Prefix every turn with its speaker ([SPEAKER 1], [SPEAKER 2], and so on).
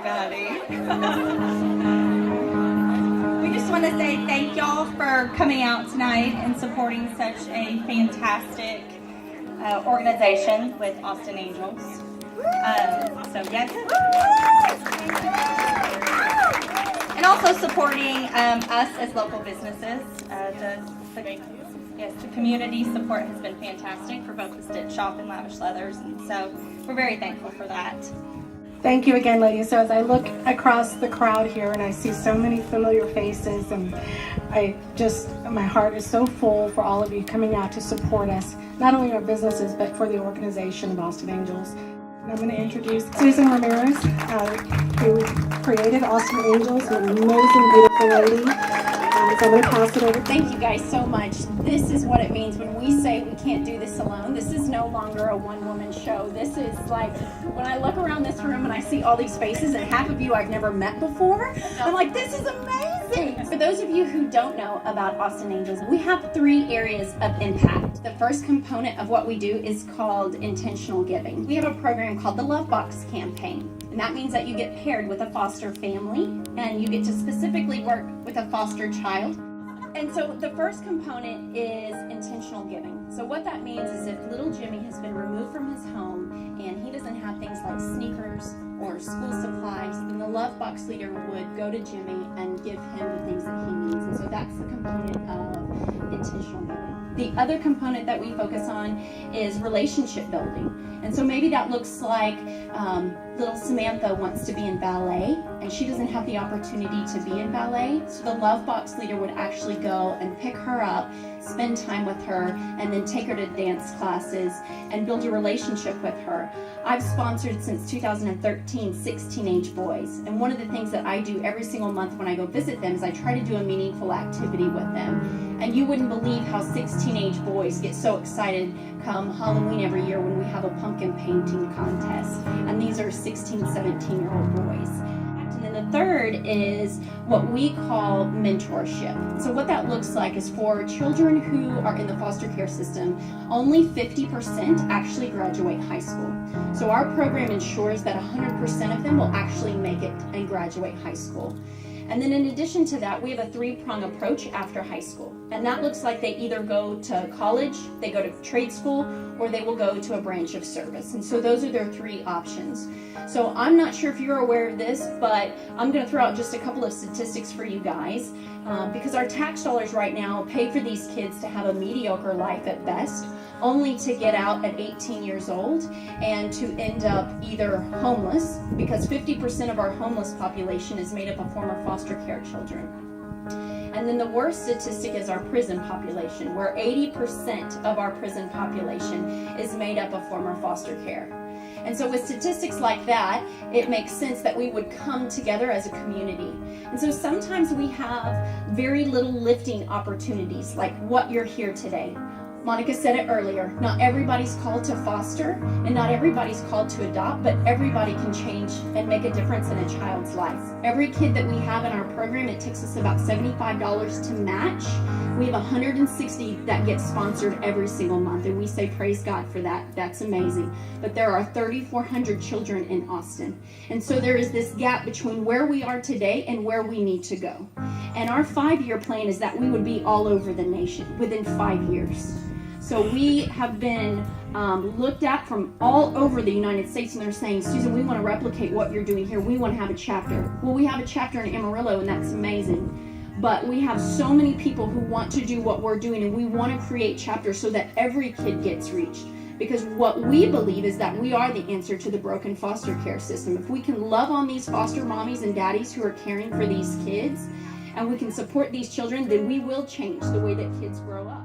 [SPEAKER 1] everybody. We just want to say thank y'all for coming out tonight and supporting such a fantastic organization with Austin Angels. So yes. And also supporting us as local businesses. The community support has been fantastic for both the Stitch Shop and Lavish Leathers, and so we're very thankful for that.
[SPEAKER 2] Thank you again, ladies. So as I look across the crowd here and I see so many familiar faces, and my heart is so full for all of you coming out to support us, not only our businesses, but for the organization of Austin Angels. And I'm going to introduce Susan Ramirez, who created Austin Angels, an amazing, beautiful lady. So I'm going to pass it over.
[SPEAKER 3] Thank you guys so much. This is what it means when we say we can't do this alone. This is no longer a one-woman show. This is like, when I look around this room and I see all these faces, and half of you I've never met before, I'm like, this is amazing. For those of you who don't know about Austin Angels, we have 3 areas of impact. The first component of what we do is called intentional giving. We have a program called the Love Box Campaign. And that means that you get paired with a foster family and you get to specifically work with a foster child. And so the first component is intentional giving. So what that means is if little Jimmy has been removed from his home and he doesn't have things like sneakers or school supplies, then the Love Box leader would go to Jimmy and give him the things that he needs. And so that's the component of intentional giving. The other component that we focus on is relationship building. And so maybe that looks like little Samantha wants to be in ballet and she doesn't have the opportunity to be in ballet. So the Love Box leader would actually go and pick her up, spend time with her, and then take her to dance classes and build a relationship with her. I've sponsored since 2013 6 teenage boys. And one of the things that I do every single month when I go visit them is I try to do a meaningful activity with them. And you wouldn't believe how 6 teenage boys get so excited come Halloween every year when we have a pumpkin painting contest. And these are 16, 17-year-old boys. And then the third is what we call mentorship. So what that looks like is for children who are in the foster care system, only 50% actually graduate high school. So our program ensures that 100% of them will actually make it and graduate high school. And then in addition to that, we have a 3-prong approach after high school. And that looks like they either go to college, they go to trade school, or they will go to a branch of service. And so those are their 3 options. So I'm not sure if you're aware of this, but I'm going to throw out just a couple of statistics for you guys. Because our tax dollars right now pay for these kids to have a mediocre life at best, only to get out at 18 years old and to end up either homeless, because 50% of our homeless population is made up of former foster care children. And then the worst statistic is our prison population, where 80% of our prison population is made up of former foster care. And so with statistics like that, it makes sense that we would come together as a community. And so sometimes we have very little lifting opportunities, like what you're here today. Monica said it earlier, not everybody's called to foster and not everybody's called to adopt, but everybody can change and make a difference in a child's life. Every kid that we have in our program, it takes us about $75 to match. We have 160 that get sponsored every single month, and we say praise God for that. That's amazing. But there are 3,400 children in Austin. And so there is this gap between where we are today and where we need to go. And our 5-year plan is that we would be all over the nation within 5 years. So we have been looked at from all over the United States, and they're saying, Susan, we want to replicate what you're doing here. We want to have a chapter. Well, we have a chapter in Amarillo, and that's amazing. But we have so many people who want to do what we're doing, and we want to create chapters so that every kid gets reached. Because what we believe is that we are the answer to the broken foster care system. If we can love on these foster mommies and daddies who are caring for these kids, and we can support these children, then we will change the way that kids grow up.